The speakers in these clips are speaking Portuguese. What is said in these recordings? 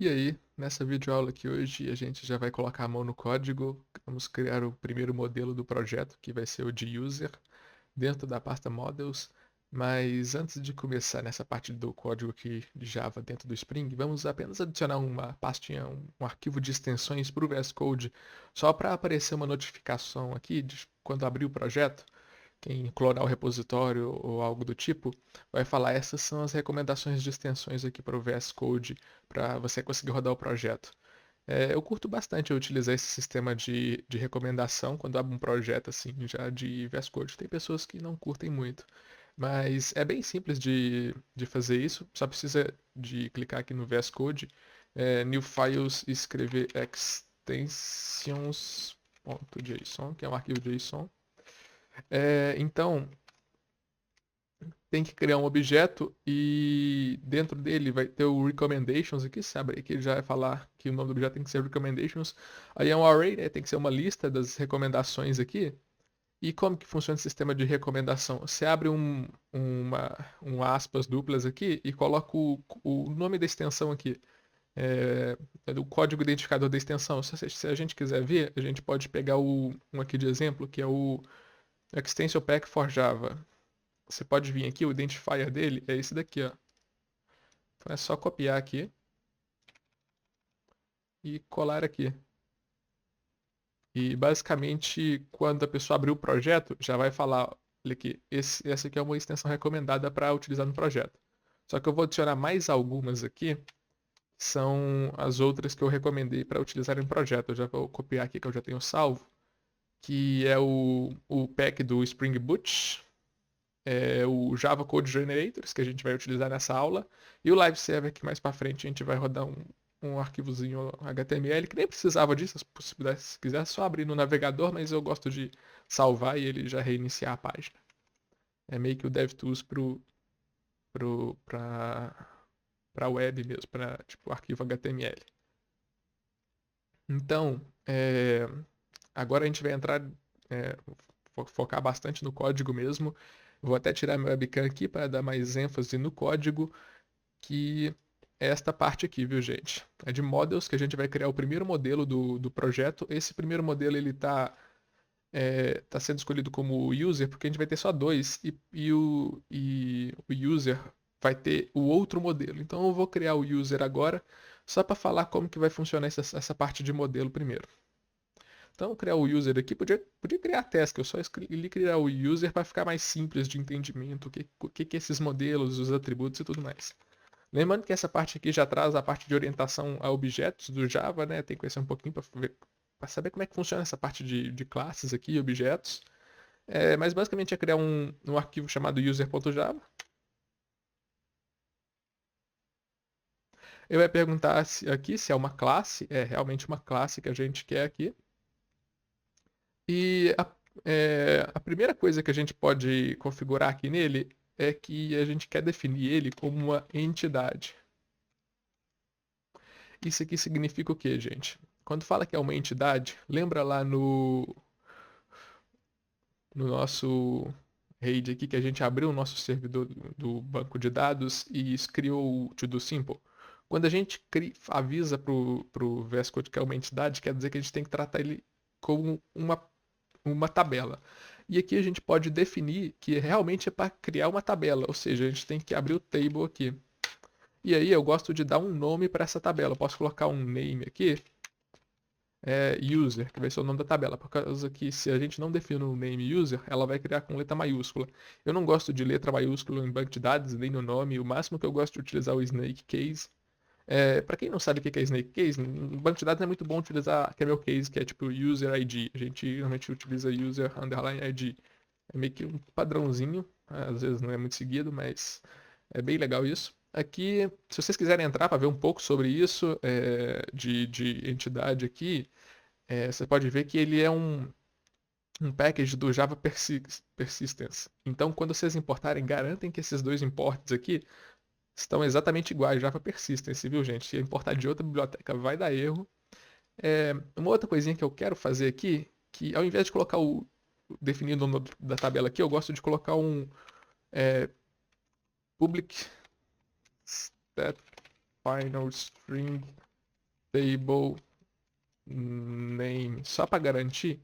E aí, nessa videoaula aqui hoje, a gente já vai colocar a mão no código. Vamos criar o primeiro modelo do projeto, que vai ser o de user, dentro da pasta models. Mas antes de começar nessa parte do código aqui de Java dentro do Spring, vamos apenas adicionar uma pastinha, um arquivo de extensões para o VS Code, só para aparecer uma notificação aqui de quando abrir o projeto. Quem clonar o repositório ou algo do tipo, vai falar: essas são as recomendações de extensões aqui para o VS Code, para você conseguir rodar o projeto. Eu curto bastante utilizar esse sistema de recomendação quando abro um projeto assim, já de VS Code. Tem pessoas que não curtem muito, mas é bem simples de fazer isso. Só precisa de clicar aqui no VS Code, New Files e escrever extensions.json, que é um arquivo JSON. Então, tem que criar um objeto e dentro dele vai ter o recommendations aqui, sabe? Que ele já vai falar que o nome do objeto tem que ser recommendations. Aí é um array, né? Tem que ser uma lista das recomendações aqui. E como que funciona o sistema de recomendação? Você abre um aspas duplas aqui e coloca o nome da extensão aqui. O código identificador da extensão. Se a gente quiser ver, a gente pode pegar um aqui de exemplo, que é o Extension Pack for Java. Você pode vir aqui, o identifier dele é esse daqui, ó. Então é só copiar aqui e colar aqui. E basicamente, quando a pessoa abrir o projeto, já vai falar, olha aqui, essa aqui é uma extensão recomendada para utilizar no projeto. Só que eu vou adicionar mais algumas aqui, que são as outras que eu recomendei para utilizar em projeto. Eu já vou copiar aqui que eu já tenho salvo, que é o pack do Spring Boot, o Java Code Generators, que a gente vai utilizar nessa aula, e o Live Server, que mais para frente a gente vai rodar um arquivozinho HTML, que nem precisava disso, se quiser só abrir no navegador, mas eu gosto de salvar e ele já reiniciar a página. É meio que o DevTools para web mesmo, para tipo arquivo HTML. Então, agora a gente vai entrar, focar bastante no código mesmo. Vou até tirar meu webcam aqui para dar mais ênfase no código, que é esta parte aqui, viu, gente? É de models que a gente vai criar o primeiro modelo do projeto. Esse primeiro modelo ele tá sendo escolhido como user porque a gente vai ter só dois e o user vai ter o outro modelo. Então eu vou criar o user agora só para falar como que vai funcionar essa parte de modelo primeiro. Então, criar o user aqui, podia criar a task, eu só escolhi criar o user para ficar mais simples de entendimento, o que esses modelos, os atributos e tudo mais. Lembrando que essa parte aqui já traz a parte de orientação a objetos do Java, né? Tem que conhecer um pouquinho para saber como é que funciona essa parte de classes aqui, objetos. Mas basicamente é criar um arquivo chamado user.java. Eu vai perguntar aqui se é uma classe, é realmente uma classe que a gente quer aqui. E a primeira coisa que a gente pode configurar aqui nele é que a gente quer definir ele como uma entidade. Isso aqui significa o quê, gente? Quando fala que é uma entidade, lembra lá no nosso RAID aqui que a gente abriu o nosso servidor do banco de dados e criou o To Do Simple? Quando a gente avisa pro VS Code que é uma entidade, quer dizer que a gente tem que tratar ele como uma tabela. E aqui a gente pode definir que realmente é para criar uma tabela, ou seja, a gente tem que abrir o table aqui. E aí eu gosto de dar um nome para essa tabela. Eu posso colocar um name aqui, user, que vai ser o nome da tabela, por causa que se a gente não definir o name user, ela vai criar com letra maiúscula. Eu não gosto de letra maiúscula em banco de dados, nem no nome. O máximo que eu gosto de utilizar é o snake case. Para quem não sabe o que é snake case, no banco de dados é muito bom utilizar camel case, que é tipo user ID. A gente normalmente utiliza user underline ID. É meio que um padrãozinho, às vezes não é muito seguido, mas é bem legal isso. Aqui, se vocês quiserem entrar para ver um pouco sobre isso, de entidade aqui, você pode ver que ele é um package do Java Persistence. Então, quando vocês importarem, garantem que esses dois imports aqui estão exatamente iguais, Java Persistence, viu, gente? Se importar de outra biblioteca, vai dar erro. Uma outra coisinha que eu quero fazer aqui, que ao invés de colocar definindo o nome da tabela aqui, eu gosto de colocar é, public stat final string. table name, só para garantir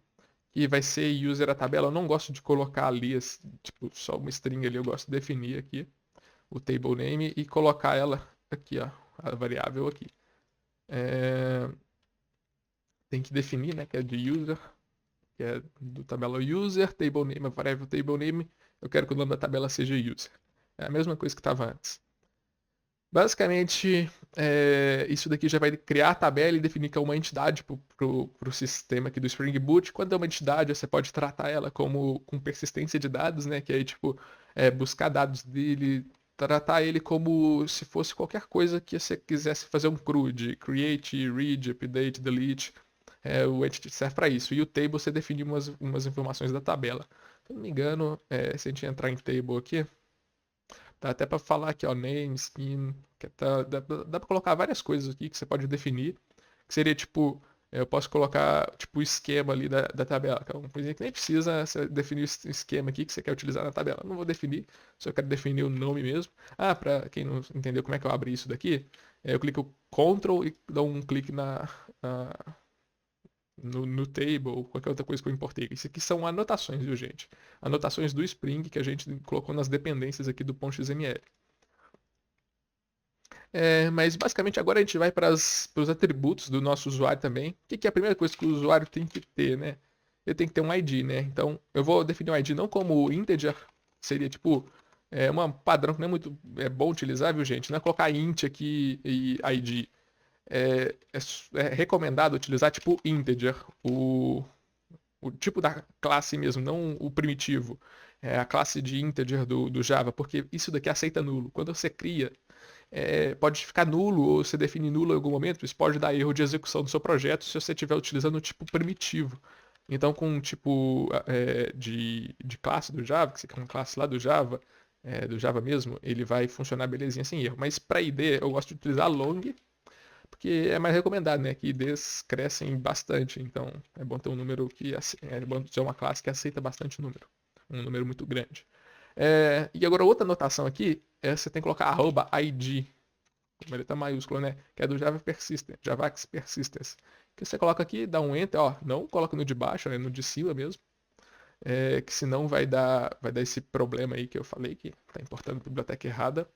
que vai ser user a tabela. Eu não gosto de colocar ali, tipo, só uma string ali, eu gosto de definir aqui o table name e colocar ela aqui, ó, a variável aqui. Tem que definir, né, que é de user, que é do tabela user, table name, a variável table name, eu quero que o nome da tabela seja user. É a mesma coisa que estava antes. Basicamente, isso daqui já vai criar a tabela e definir que é uma entidade para o sistema aqui do Spring Boot. Quando é uma entidade, você pode tratar ela como com persistência de dados, né? Que aí, tipo, buscar dados dele, tratar ele como se fosse qualquer coisa que você quisesse fazer um CRUD, create, read, update, delete. O entity serve para isso. E o table você define umas informações da tabela. Se eu não me engano, se a gente entrar em table aqui, dá até para falar aqui, ó, name, skin, dá para colocar várias coisas aqui que você pode definir, que seria tipo, eu posso colocar tipo o esquema ali da tabela, que é uma coisinha que nem precisa você definir o esquema aqui que você quer utilizar na tabela. Não vou definir, só quero definir o nome mesmo. Ah, para quem não entendeu como é que eu abro isso daqui, eu clico Ctrl e dou um clique no table ou qualquer outra coisa que eu importei. Isso aqui são anotações, viu, gente? Anotações do Spring que a gente colocou nas dependências aqui do .xml. Mas basicamente agora a gente vai para os atributos do nosso usuário também. O que é a primeira coisa que o usuário tem que ter, né? Ele tem que ter um ID, né? Então eu vou definir o ID não como integer, seria tipo um padrão que não é muito bom utilizar, viu, gente? Não é colocar int aqui e ID. É recomendado utilizar tipo integer, o tipo da classe mesmo, não o primitivo. É a classe de integer do Java, porque isso daqui aceita nulo. Quando você cria, pode ficar nulo ou você define nulo em algum momento, isso pode dar erro de execução do seu projeto se você estiver utilizando o tipo primitivo. Então, com o tipo de classe do Java, que você quer uma classe lá do Java mesmo, ele vai funcionar belezinha sem erro. Mas para ID, eu gosto de utilizar long, porque é mais recomendado, né? Que IDs crescem bastante, então é bom ter um número é bom ter uma classe que aceita bastante número, um número muito grande. E agora outra anotação aqui você tem que colocar @id, com letra maiúscula, né? Que é do Java Persistence, Javax Persistence. Que você coloca aqui, dá um enter, ó, não coloca no de baixo, é no de cima mesmo. Que senão vai dar esse problema aí que eu falei, que está importando a biblioteca errada.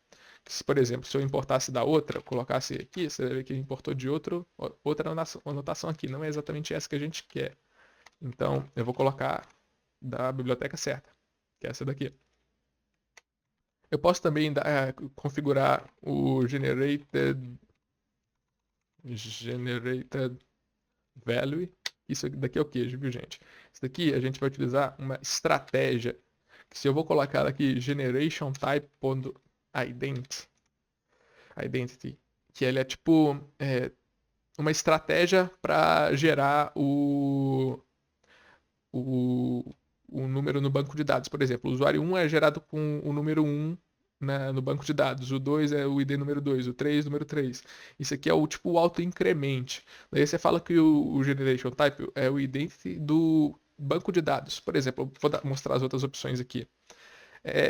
Que se, por exemplo, se eu importasse da outra, colocasse aqui, você vai ver que importou de outra anotação aqui. Não é exatamente essa que a gente quer. Então, eu vou colocar da biblioteca certa, que é essa daqui. Eu posso também configurar o generated value. Isso daqui é o que, viu, gente? Isso daqui a gente vai utilizar uma estratégia. Que se eu vou colocar aqui generation identity, que ele é tipo uma estratégia para gerar o, o número no banco de dados. Por exemplo, o usuário 1 é gerado com o número 1 no banco de dados, o 2 é o ID número 2, o 3 número 3. Isso aqui é o tipo auto-incremente. Daí você fala que o generation type é o identity do banco de dados. Por exemplo, eu vou mostrar as outras opções aqui.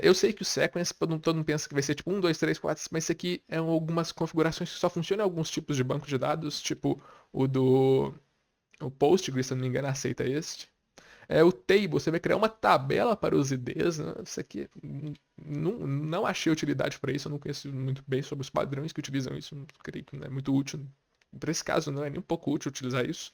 Eu sei que o sequence, todo mundo pensa que vai ser tipo 1, 2, 3, 4, mas isso aqui é algumas configurações que só funcionam em alguns tipos de banco de dados, tipo o Postgres, se eu não me engano, aceita este. O table, você vai criar uma tabela para os IDs, né? Isso aqui não achei utilidade para isso, eu não conheço muito bem sobre os padrões que utilizam isso, não creio que não é muito útil. Para esse caso, não é nem um pouco útil utilizar isso.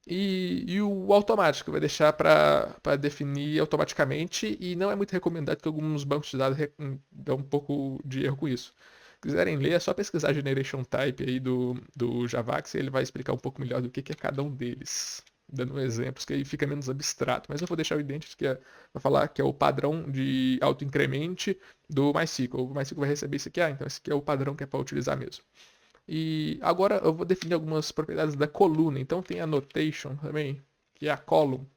E o automático vai deixar para definir automaticamente e não é muito recomendado que alguns bancos de dados dão um pouco de erro com isso. Se quiserem ler, é só pesquisar Generation Type aí do Javax e ele vai explicar um pouco melhor do que é cada um deles. Dando exemplos que aí fica menos abstrato. Mas eu vou deixar o idêntico que vai falar que é o padrão de autoincremente do MySQL. O MySQL vai receber isso aqui, então esse aqui é o padrão que é para utilizar mesmo. E agora eu vou definir algumas propriedades da coluna. Então tem a notation também, que é a column.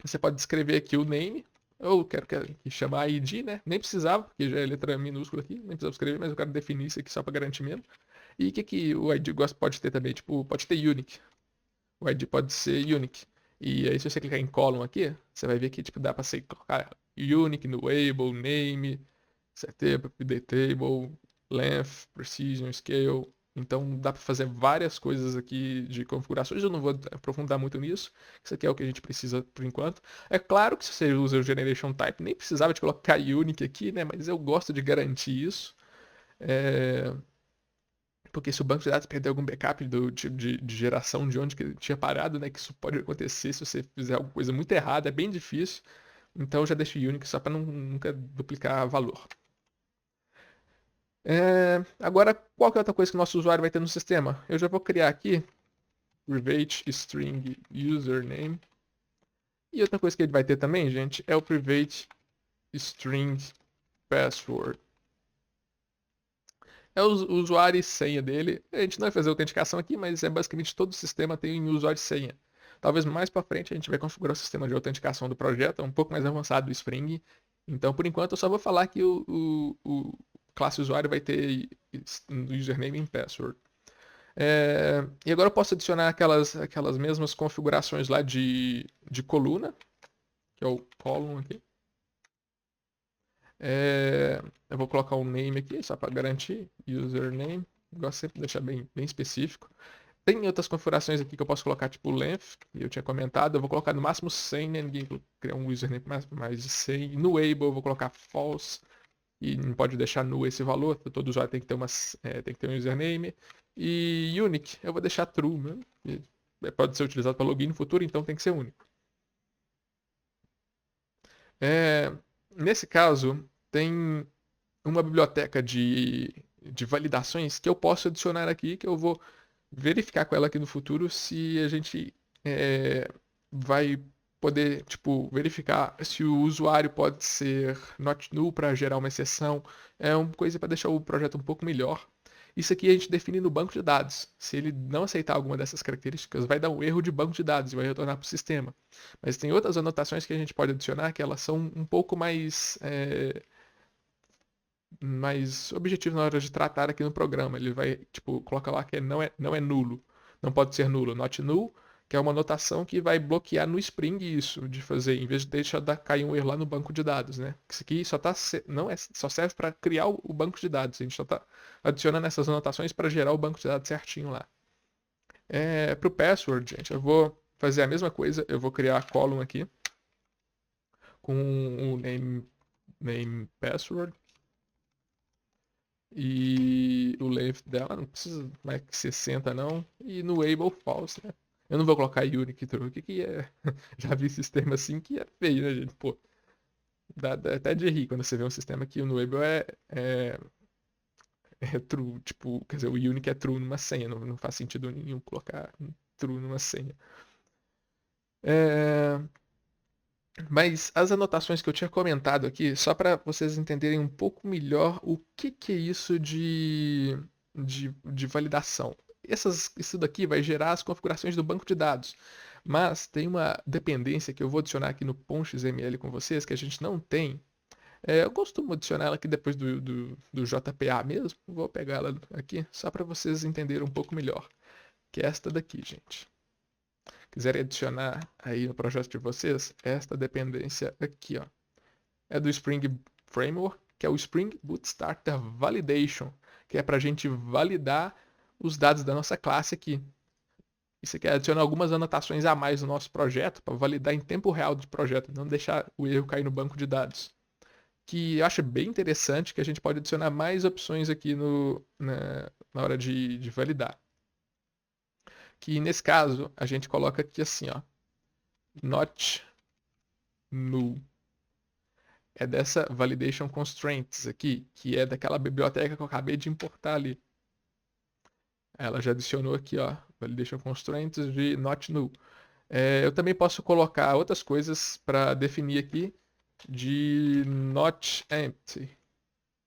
Você pode escrever aqui o name. Eu quero que chamar ID, né? Nem precisava, porque já é letra minúscula aqui. Nem precisava escrever, mas eu quero definir isso aqui só para garantir mesmo. E o que o ID pode ter também? Tipo, pode ter unique. O ID pode ser unique. E aí se você clicar em column aqui, você vai ver que tipo, dá para colocar unique no able, name, setup, update table, length, precision, scale. Então dá para fazer várias coisas aqui de configurações. Eu não vou aprofundar muito nisso. Isso aqui é o que a gente precisa por enquanto. É claro que se você usa o Generation Type, nem precisava de colocar Unique aqui, né? Mas eu gosto de garantir isso. É, porque se o banco de dados perder algum backup de geração de onde que ele tinha parado, né? Que isso pode acontecer se você fizer alguma coisa muito errada, é bem difícil. Então eu já deixo Unique só para nunca duplicar valor. Agora, qual que é outra coisa que o nosso usuário vai ter no sistema? Eu já vou criar aqui private string username. E outra coisa que ele vai ter também, gente, é o private string password. É o usuário e senha dele. A gente não vai fazer autenticação aqui, mas é basicamente todo o sistema tem um usuário e senha. Talvez mais para frente a gente vai configurar o sistema de autenticação do projeto, é um pouco mais avançado do Spring. Então, por enquanto, eu só vou falar que o classe usuário vai ter username e password. E agora eu posso adicionar aquelas mesmas configurações lá de coluna, que é o column aqui. Eu vou colocar um name aqui, só para garantir, username. Gosto sempre de deixar bem específico. Tem outras configurações aqui que eu posso colocar, tipo length, que eu tinha comentado. Eu vou colocar no máximo 100, né? Ninguém criar um username mais de 100. No able eu vou colocar false. E não pode deixar null esse valor. Todo usuário tem que ter, tem que ter um username. E unique, eu vou deixar true, né? Pode ser utilizado para login no futuro, então tem que ser único. Nesse caso, tem uma biblioteca de validações que eu posso adicionar aqui, que eu vou verificar com ela aqui no futuro se a gente vai poder, tipo, verificar se o usuário pode ser not null para gerar uma exceção. É uma coisa para deixar o projeto um pouco melhor. Isso aqui a gente define no banco de dados. Se ele não aceitar alguma dessas características, vai dar um erro de banco de dados e vai retornar para o sistema. Mas tem outras anotações que a gente pode adicionar que elas são um pouco mais objetivas na hora de tratar aqui no programa. Ele vai, tipo, colocar lá que não é nulo. Não pode ser nulo, not null, que é uma anotação que vai bloquear no Spring isso de fazer, em vez de deixar cair um erro lá no banco de dados, né? Isso aqui só serve para criar o banco de dados. A gente só está adicionando essas anotações para gerar o banco de dados certinho lá. Para o password, gente, eu vou fazer a mesma coisa. Eu vou criar a column aqui com o name password. E o length dela não precisa mais que 60 não. E no able false, né? Eu não vou colocar unique true, que é... Já vi sistema assim que é feio, né, gente? Pô, dá até de rir quando você vê um sistema que o enable é true. Tipo, quer dizer, o unique é true numa senha. Não faz sentido nenhum colocar true numa senha. Mas as anotações que eu tinha comentado aqui, só para vocês entenderem um pouco melhor o que é isso de validação. Isso daqui vai gerar as configurações do banco de dados. Mas tem uma dependência que eu vou adicionar aqui no .xml com vocês, que a gente não tem. Eu costumo adicionar ela aqui depois do JPA mesmo. Vou pegar ela aqui, só para vocês entenderem um pouco melhor. Que é esta daqui, gente. Quiserem adicionar aí no projeto de vocês, esta dependência aqui, ó, é do Spring Framework, que é o Spring Boot Starter Validation, que é para a gente validar os dados da nossa classe aqui. E você quer adicionar algumas anotações a mais no nosso projeto para validar em tempo real do projeto, não deixar o erro cair no banco de dados. Que eu acho bem interessante que a gente pode adicionar mais opções aqui na hora de validar. Que nesse caso a gente coloca aqui assim, ó, not null. É dessa validation constraints aqui, que é daquela biblioteca que eu acabei de importar ali. Ela já adicionou aqui, ó, validation constraints de not null. Eu também posso colocar outras coisas para definir aqui de not empty,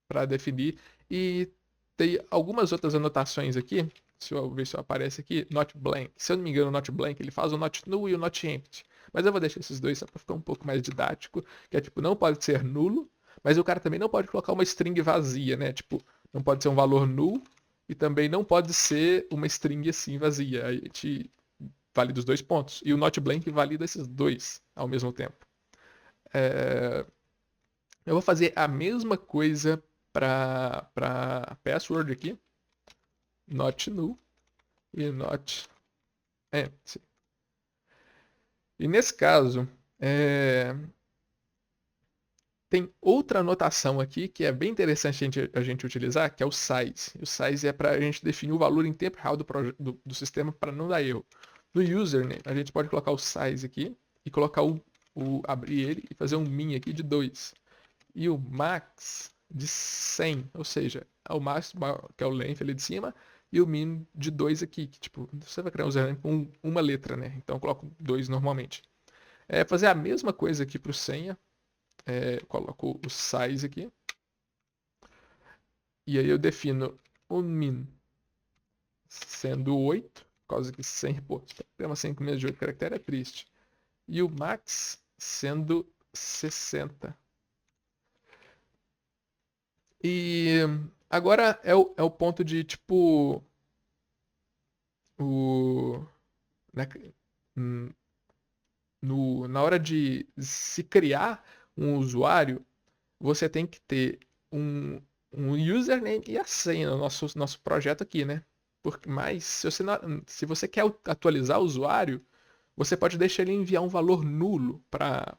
para definir. E tem algumas outras anotações aqui, se eu ver se aparece aqui, not blank. Se eu não me engano, o not blank ele faz o not null e o not empty. Mas eu vou deixar esses dois só para ficar um pouco mais didático, que é tipo, não pode ser nulo, mas o cara também não pode colocar uma string vazia, né? Tipo, não pode ser um valor null e também não pode ser uma string assim vazia. Aí a gente valida os dois pontos. E o not blank valida esses dois ao mesmo tempo. Eu vou fazer a mesma coisa para password aqui, not null e not empty. E nesse caso, tem outra anotação aqui que é bem interessante a gente utilizar, que é o size. O size é para a gente definir o valor em tempo real do sistema para não dar erro. No username, a gente pode colocar o size aqui e colocar abrir ele e fazer um min aqui de 2. E o max de 100, ou seja, é o máximo, que é o length ali de cima, e o min de 2 aqui, que tipo, você vai criar um username com uma letra, né? Então eu coloco 2 normalmente. Fazer a mesma coisa aqui para o senha. Coloco o size aqui. E aí eu defino o min sendo 8, por causa que 100, pô, tema 100 com menos de 8 caracteres é triste. E o max sendo 60. E agora é o ponto de, tipo, na hora de se criar um usuário, você tem que ter um username e a senha no nosso projeto aqui, né? Mas se você quer atualizar o usuário, você pode deixar ele enviar um valor nulo para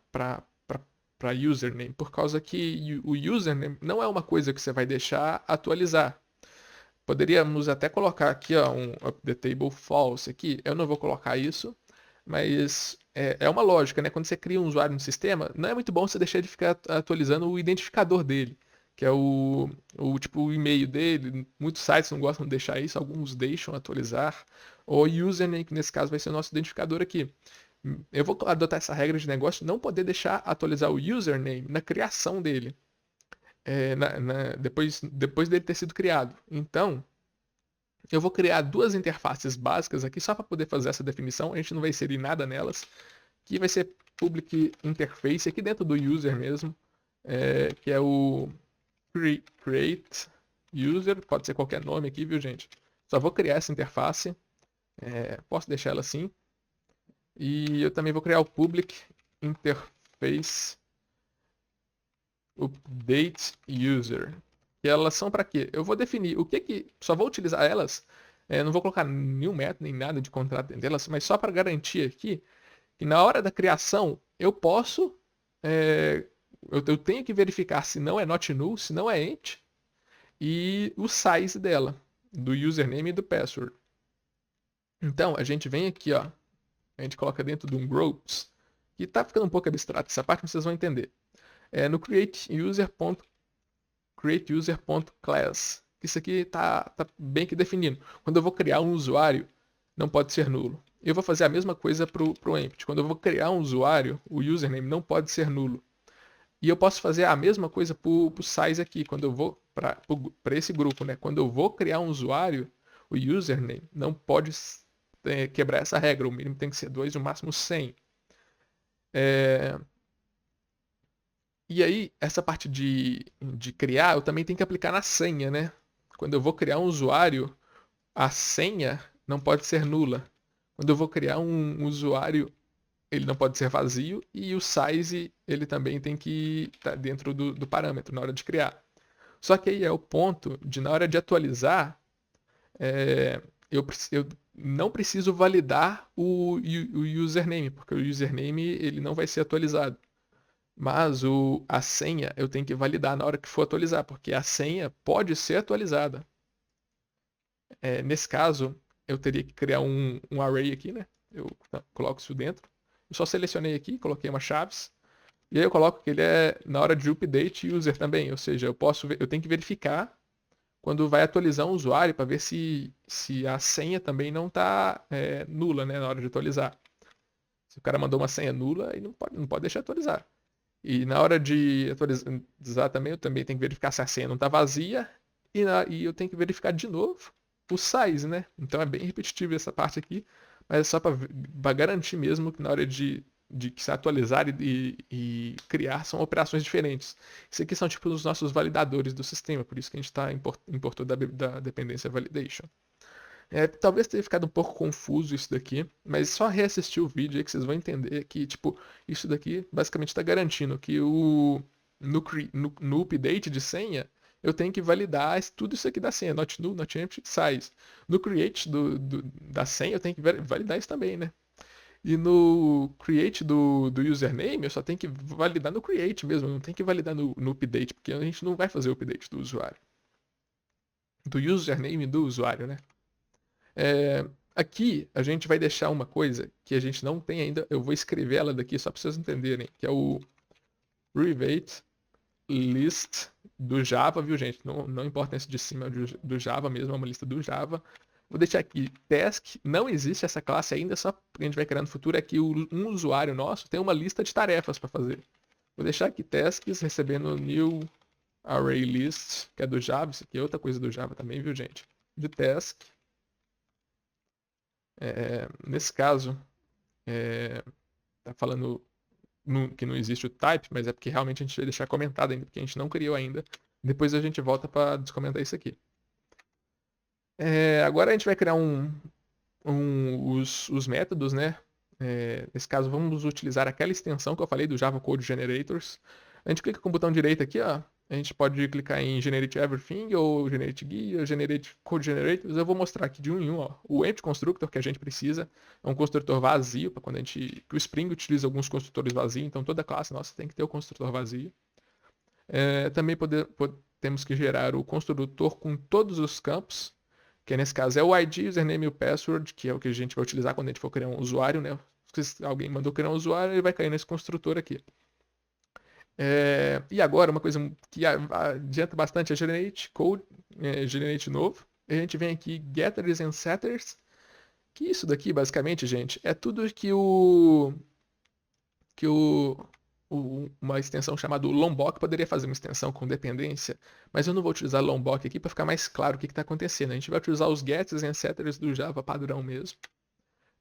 username, por causa que o username não é uma coisa que você vai deixar atualizar. Poderíamos até colocar aqui ó, um updatable false aqui. Eu não vou colocar isso, mas é uma lógica, né? Quando você cria um usuário no sistema, não é muito bom você deixar ele ficar atualizando o identificador dele, que é tipo o e-mail dele. Muitos sites não gostam de deixar isso, alguns deixam atualizar. O username, que nesse caso vai ser o nosso identificador aqui. Eu vou adotar essa regra de negócio, não poder deixar atualizar o username na criação dele, depois dele ter sido criado. Então, eu vou criar duas interfaces básicas aqui só para poder fazer essa definição. A gente não vai inserir nada nelas. Que vai ser public interface aqui dentro do user mesmo, que é o create user. Pode ser qualquer nome aqui, viu, gente? Só vou criar essa interface. Posso deixar ela assim. E eu também vou criar o public interface update user. E elas são para quê? Eu vou definir o que só vou utilizar elas. Não vou colocar nenhum método nem nada de contrato dentro delas, mas só para garantir aqui que na hora da criação eu posso, eu tenho que verificar se não é not null, se não é int, e o size dela, do username e do password. Então a gente vem aqui, ó, a gente coloca dentro de um groups, que tá ficando um pouco abstrato essa parte, mas vocês vão entender. No createUser.class. Isso aqui tá bem que definido. Quando eu vou criar um usuário, não pode ser nulo. Eu vou fazer a mesma coisa pro empty. Quando eu vou criar um usuário, o username não pode ser nulo. E eu posso fazer a mesma coisa pro size aqui, quando eu vou para esse grupo, né? Quando eu vou criar um usuário, o username não pode quebrar essa regra. O mínimo tem que ser 2, o máximo 100. E aí, essa parte de criar, eu também tenho que aplicar na senha, né? Quando eu vou criar um usuário, a senha não pode ser nula. Quando eu vou criar um usuário, ele não pode ser vazio, e o size, ele também tem que estar dentro do parâmetro na hora de criar. Só que aí é o ponto de, na hora de atualizar, eu não preciso validar o username, porque o username ele não vai ser atualizado. Mas a senha eu tenho que validar na hora que for atualizar, porque a senha pode ser atualizada. Nesse caso, eu teria que criar um array aqui, né? Eu coloco isso dentro. Eu só selecionei aqui, coloquei umas chaves. E aí eu coloco que ele é na hora de update user também. Ou seja, eu tenho que verificar quando vai atualizar um usuário para ver se a senha também não está nula, né? Na hora de atualizar. Se o cara mandou uma senha nula, ele não pode deixar atualizar. E na hora de atualizar também, eu também tenho que verificar se a senha não está vazia. E eu tenho que verificar de novo o size, né? Então é bem repetitivo essa parte aqui. Mas é só para garantir mesmo que na hora de se atualizar e criar são operações diferentes. Isso aqui são tipo os nossos validadores do sistema. Por isso que a gente importou da dependência validation. Talvez tenha ficado um pouco confuso isso daqui, mas só reassistir o vídeo aí que vocês vão entender que, tipo, isso daqui basicamente está garantindo que no update de senha, eu tenho que validar tudo isso aqui da senha, not null, not empty, size. No create da senha, eu tenho que validar isso também, né? E no create do username, eu só tenho que validar no create mesmo, não tem que validar no update, porque a gente não vai fazer o update do usuário. Do username do usuário, né? Aqui a gente vai deixar uma coisa que a gente não tem ainda, eu vou escrever ela daqui só para vocês entenderem, que é o private list do Java, viu, gente? Não importa esse de cima do Java mesmo, é uma lista do Java. Vou deixar aqui, task, não existe essa classe ainda, só que a gente vai criar no futuro é que um usuário nosso tem uma lista de tarefas para fazer. Vou deixar aqui tasks recebendo new array list, que é do Java, isso aqui é outra coisa do Java também, viu, gente? De task. Nesse caso, tá falando que não existe o type, mas é porque realmente a gente vai deixar comentado ainda, porque a gente não criou ainda. Depois a gente volta para descomentar isso aqui. Agora a gente vai criar os métodos, né? Nesse caso, vamos utilizar aquela extensão que eu falei do Java Code Generators. A gente clica com o botão direito aqui, ó. A gente pode clicar em Generate Everything, ou Generate GUI, ou Generate Code Generators. Eu vou mostrar aqui de um em um, ó. O Empty Constructor que a gente precisa é um construtor vazio, para quando a gente... O Spring utiliza alguns construtores vazios, então toda classe nossa tem que ter o construtor vazio. Também temos que gerar o construtor com todos os campos, que nesse caso é o ID, username e o password, que é o que a gente vai utilizar quando a gente for criar um usuário, né? Se alguém mandou criar um usuário, ele vai cair nesse construtor aqui. E agora, uma coisa que adianta bastante é generate code, generate novo. A gente vem aqui, getters and setters, que isso daqui, basicamente, gente, é tudo que uma extensão chamada Lombok poderia fazer uma extensão com dependência, mas eu não vou utilizar Lombok aqui para ficar mais claro o que está acontecendo. A gente vai utilizar os getters e setters do Java padrão mesmo.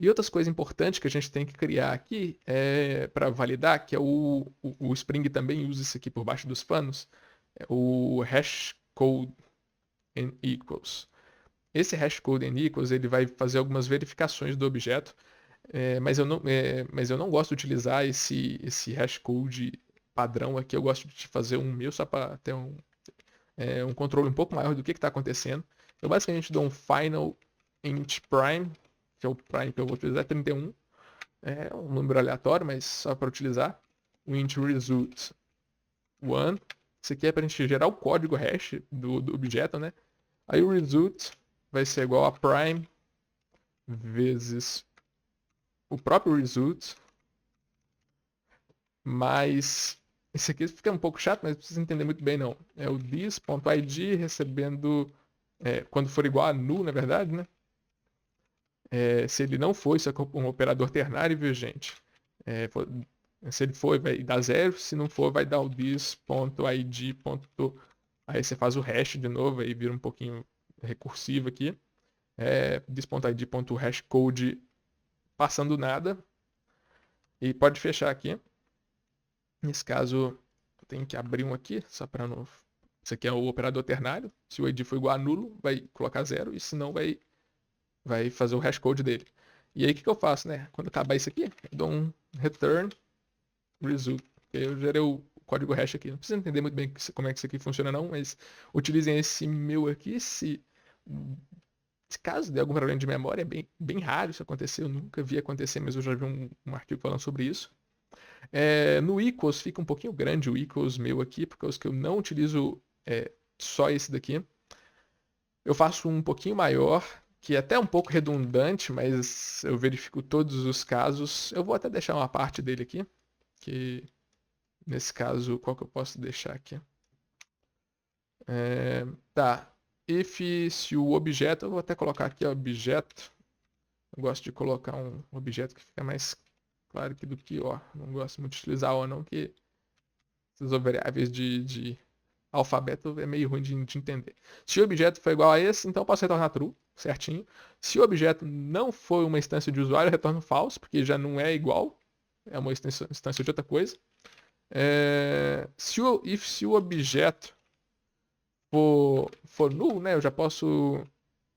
E outras coisas importantes que a gente tem que criar aqui para validar, que é o Spring também usa isso aqui por baixo dos panos, é o hash code and equals. Esse hash code and equals ele vai fazer algumas verificações do objeto, mas eu não gosto de utilizar esse hashcode padrão aqui. Eu gosto de fazer um meu só para ter um controle um pouco maior do que está acontecendo. Eu basicamente dou um final int prime, que é o prime que eu vou utilizar, 31. É um número aleatório, mas só para utilizar. O int result 1. Isso aqui é para a gente gerar o código hash do objeto, né? Aí o result vai ser igual a prime vezes o próprio result, mas esse aqui fica um pouco chato, mas não precisa entender muito bem não. É o this.id recebendo, quando for igual a null, na verdade, né? Se ele não for, isso é um operador ternário, viu, gente? Se ele for, vai dar 0. Se não for, vai dar o this.id. Aí você faz o hash de novo, aí vira um pouquinho recursivo aqui. This.id.hashcode passando nada. E pode fechar aqui. Nesse caso, eu tenho que abrir um aqui, só para não... Isso aqui é o operador ternário. Se o id for igual a nulo, vai colocar 0. E se não, vai fazer o hashcode dele. E aí, o que eu faço, né? Quando acabar isso aqui, eu dou um return result. Eu gerei o código hash aqui. Não precisa entender muito bem como é que isso aqui funciona não, mas utilizem esse meu aqui. Se caso der algum problema de memória, é bem raro isso acontecer. Eu nunca vi acontecer, mas eu já vi um artigo falando sobre isso. No equals fica um pouquinho grande o equals meu aqui, por causa que eu não utilizo só esse daqui. Eu faço um pouquinho maior, que é até um pouco redundante, mas eu verifico todos os casos. Eu vou até deixar uma parte dele aqui, que nesse caso, qual que eu posso deixar aqui? Tá. Se o objeto, eu vou até colocar aqui objeto. Eu gosto de colocar um objeto que fica mais claro que do que ó. Não gosto muito de utilizar o não, que essas variáveis de alfabeto é meio ruim de entender. Se o objeto for igual a esse, então eu posso retornar true, certinho. Se o objeto não for uma instância de usuário, eu retorno false, porque já não é igual. É uma instância de outra coisa. Se o objeto for null, né, eu já posso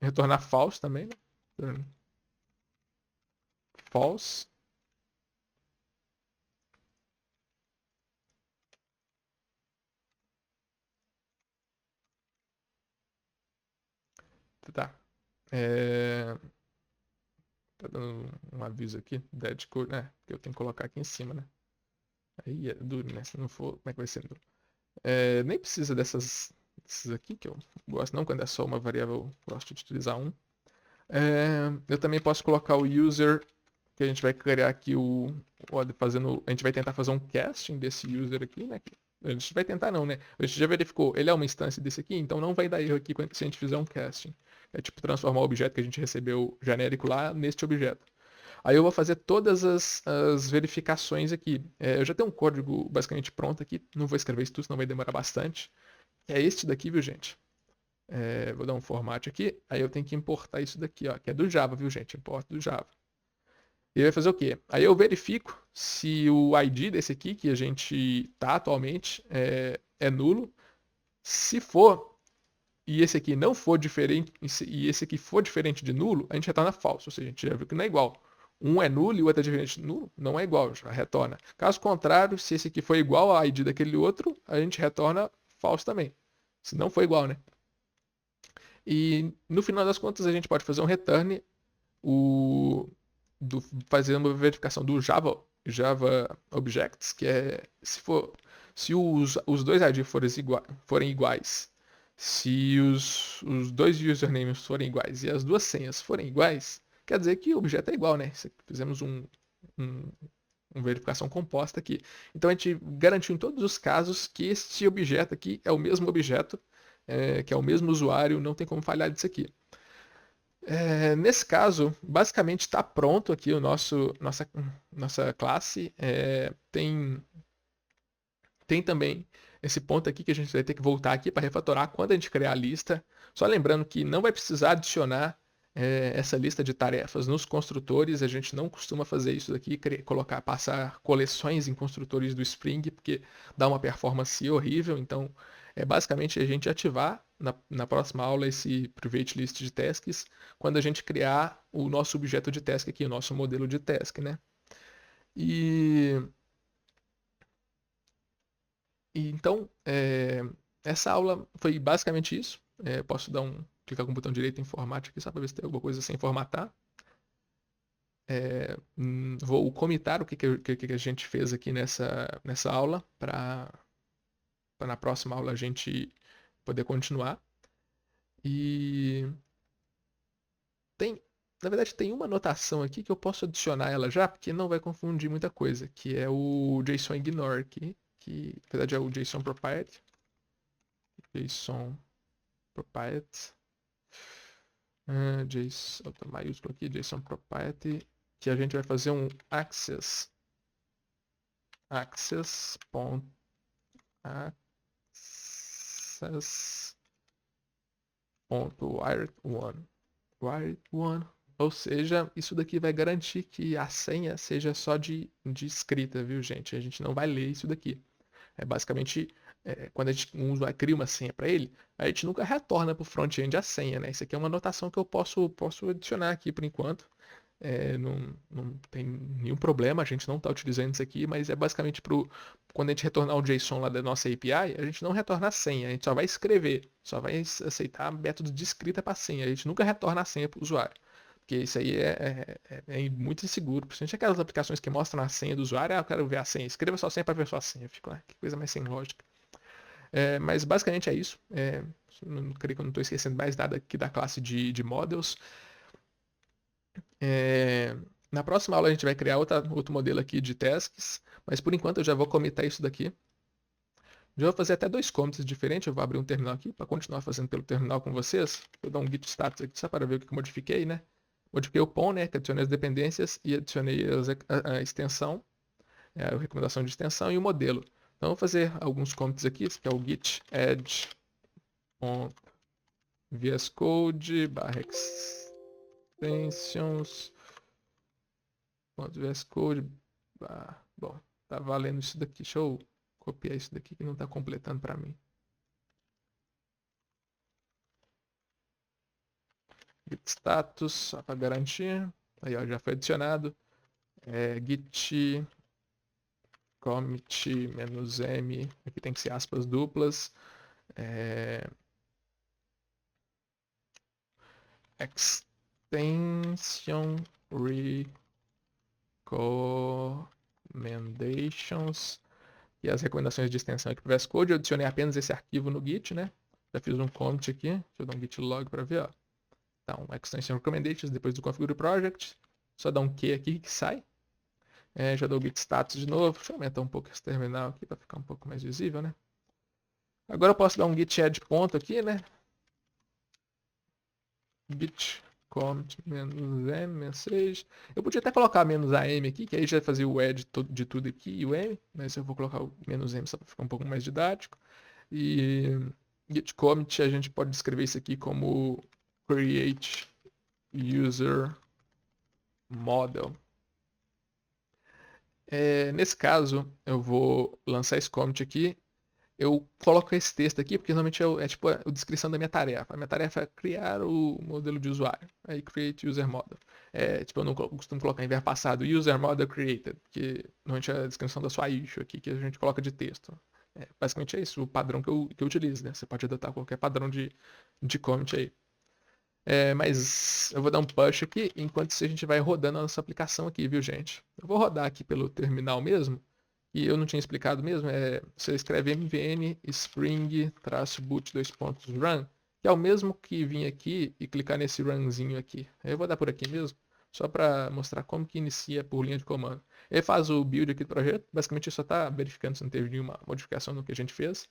retornar false também, né? False. Tá. Tá dando um aviso aqui, dead code, né? Que eu tenho que colocar aqui em cima, né? Aí é duro, né? Se não for, como é que vai ser? Nem precisa desses aqui, que eu gosto não, quando é só uma variável, eu gosto de utilizar um. Eu também posso colocar o user, que a gente vai criar aqui a gente vai tentar fazer um casting desse user aqui, né? A gente vai tentar não, né? A gente já verificou, ele é uma instância desse aqui, então não vai dar erro aqui se a gente fizer um casting. É tipo transformar o objeto que a gente recebeu genérico lá neste objeto. Aí eu vou fazer todas as verificações aqui. Eu já tenho um código basicamente pronto aqui, não vou escrever isso tudo, senão vai demorar bastante. É este daqui, viu, gente? Vou dar um formato aqui, aí eu tenho que importar isso daqui, ó, que é do Java, viu, gente? Importo do Java. E vai fazer o quê? Aí eu verifico se o ID desse aqui, que a gente tá atualmente, é nulo. Se for, e esse aqui não for diferente, e esse aqui for diferente de nulo, a gente retorna falso. Ou seja, a gente já viu que não é igual. Um é nulo e o outro é diferente de nulo, não é igual, já retorna. Caso contrário, se esse aqui for igual ao ID daquele outro, a gente retorna falso também. Se não for igual, né? E no final das contas, a gente pode fazer um return o, fazer uma verificação do Java Objects, que é se os dois ID forem iguais, se os dois usernames forem iguais e as duas senhas forem iguais, quer dizer que o objeto é igual, né? Fizemos um, uma verificação composta aqui. Então a gente garantiu em todos os casos que este objeto aqui é o mesmo objeto, que é o mesmo usuário, não tem como falhar disso aqui. Nesse caso, basicamente está pronto aqui nossa classe. Tem também esse ponto aqui que a gente vai ter que voltar aqui para refatorar quando a gente criar a lista. Só lembrando que não vai precisar adicionar essa lista de tarefas nos construtores. A gente não costuma fazer isso daqui, passar coleções em construtores do Spring, porque dá uma performance horrível. Então, basicamente a gente ativar na próxima aula esse private list de tasks quando a gente criar o nosso objeto de task aqui, o nosso modelo de task, né? E então, essa aula foi basicamente isso. Posso clicar com o botão direito em formato aqui, só para ver se tem alguma coisa sem formatar. Vou comitar o que a gente fez aqui nessa aula, para na próxima aula a gente poder continuar. E tem, na verdade, tem uma anotação aqui que eu posso adicionar ela já, porque não vai confundir muita coisa, que é o JSON ignore aqui, que na verdade é o JSON propriety. JSON propriety. JSON, maiúsculo aqui, JSON propriety, que a gente vai fazer um access ponto wire1, ou seja, isso daqui vai garantir que a senha seja só de escrita, viu, gente? A gente não vai ler isso daqui. Basicamente, quando um usuário cria uma senha para ele, a gente nunca retorna para o front-end a senha, né? Isso aqui é uma anotação que eu posso adicionar aqui por enquanto. Não tem nenhum problema, a gente não está utilizando isso aqui, mas é basicamente quando a gente retornar o JSON lá da nossa API, a gente não retorna a senha, a gente só vai escrever, só vai aceitar método de escrita para a senha, a gente nunca retorna a senha para o usuário. Porque isso aí é muito inseguro, principalmente aquelas aplicações que mostram a senha do usuário, eu quero ver a senha, escreva sua senha para ver sua senha, fica, que coisa mais sem lógica. Mas basicamente é isso. Não creio que eu não estou esquecendo mais nada aqui da classe de models. Na próxima aula a gente vai criar outro modelo aqui de tasks, mas por enquanto eu já vou comitar isso daqui. Já vou fazer até 2 commits diferentes, eu vou abrir um terminal aqui para continuar fazendo pelo terminal com vocês. Vou dar um git status aqui só para ver o que eu modifiquei, né? Modifiquei o POM, né, que adicionei as dependências e adicionei a extensão, a recomendação de extensão e o modelo. Então vou fazer alguns commits aqui, esse aqui é o git add VS Code /extensions VS Code. Bom, tá valendo isso daqui. Deixa eu copiar isso daqui que não tá completando para mim. Git status, só para garantir. Aí, ó, já foi adicionado. Git commit "-m", aqui tem que ser aspas duplas. extension recommendations e as recomendações de extensão aqui pro VS Code. Eu adicionei apenas esse arquivo no Git, né? Já fiz um commit aqui. Deixa eu dar um git log para ver, ó. Então, extension recommendations depois do configure project. Só dar um Q aqui que sai. Já dou o git status de novo. Deixa eu aumentar um pouco esse terminal aqui para ficar um pouco mais visível, né? Agora eu posso dar um git add ponto aqui, né? Git commit -m message. Eu podia até colocar -am aqui, que aí já fazia o add de tudo aqui e o m, mas eu vou colocar o -m só para ficar um pouco mais didático. E git commit a gente pode descrever isso aqui como create user model. Nesse caso, eu vou lançar esse commit aqui. Eu coloco esse texto aqui porque normalmente é tipo a descrição da minha tarefa. A minha tarefa é criar o modelo de usuário. Aí create user model. Tipo, eu não costumo colocar em verbo passado user model created, porque normalmente é a descrição da sua issue aqui que a gente coloca de texto. Basicamente é isso, o padrão que eu utilizo, né? Você pode adotar qualquer padrão de commit aí. Mas eu vou dar um push aqui, enquanto isso a gente vai rodando a nossa aplicação aqui, viu, gente? Eu vou rodar aqui pelo terminal mesmo, e eu não tinha explicado mesmo, você escreve mvn spring-boot run, que é o mesmo que vir aqui e clicar nesse runzinho aqui. Eu vou dar por aqui mesmo, só para mostrar como que inicia por linha de comando. Ele faz o build aqui do projeto, basicamente só está verificando se não teve nenhuma modificação no que a gente fez,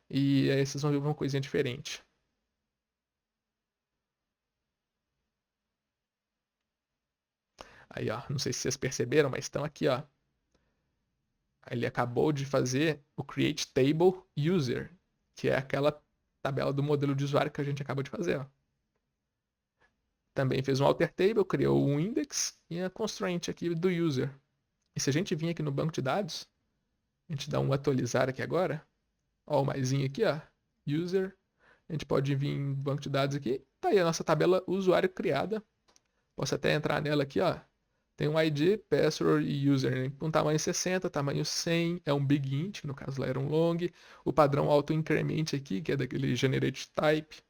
e aí vocês vão ver uma coisinha diferente. Aí, ó, não sei se vocês perceberam, mas estão aqui, ó. Ele acabou de fazer o create table user, que é aquela tabela do modelo de usuário que a gente acabou de fazer, ó. Também fez um alter table, criou um index e a constraint aqui do user. E se a gente vir aqui no banco de dados, a gente dá um atualizar aqui agora, ó, o maisinho aqui, ó, user, a gente pode vir em banco de dados aqui, tá aí a nossa tabela usuário criada. Posso até entrar nela aqui, ó. Tem um ID, password e username com tamanho 60, tamanho 100, é um big int, que no caso lá era um long, o padrão auto-increment aqui, que é daquele generate type.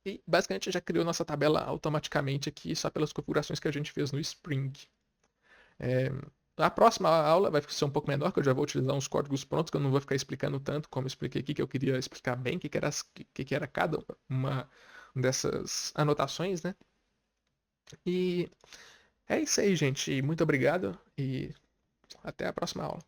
E basicamente já criou nossa tabela automaticamente aqui, só pelas configurações que a gente fez no Spring. A próxima aula vai ser um pouco menor, que eu já vou utilizar uns códigos prontos, que eu não vou ficar explicando tanto como eu expliquei aqui, que eu queria explicar bem o que era cada uma dessas anotações, né? E é isso aí, gente. Muito obrigado e até a próxima aula.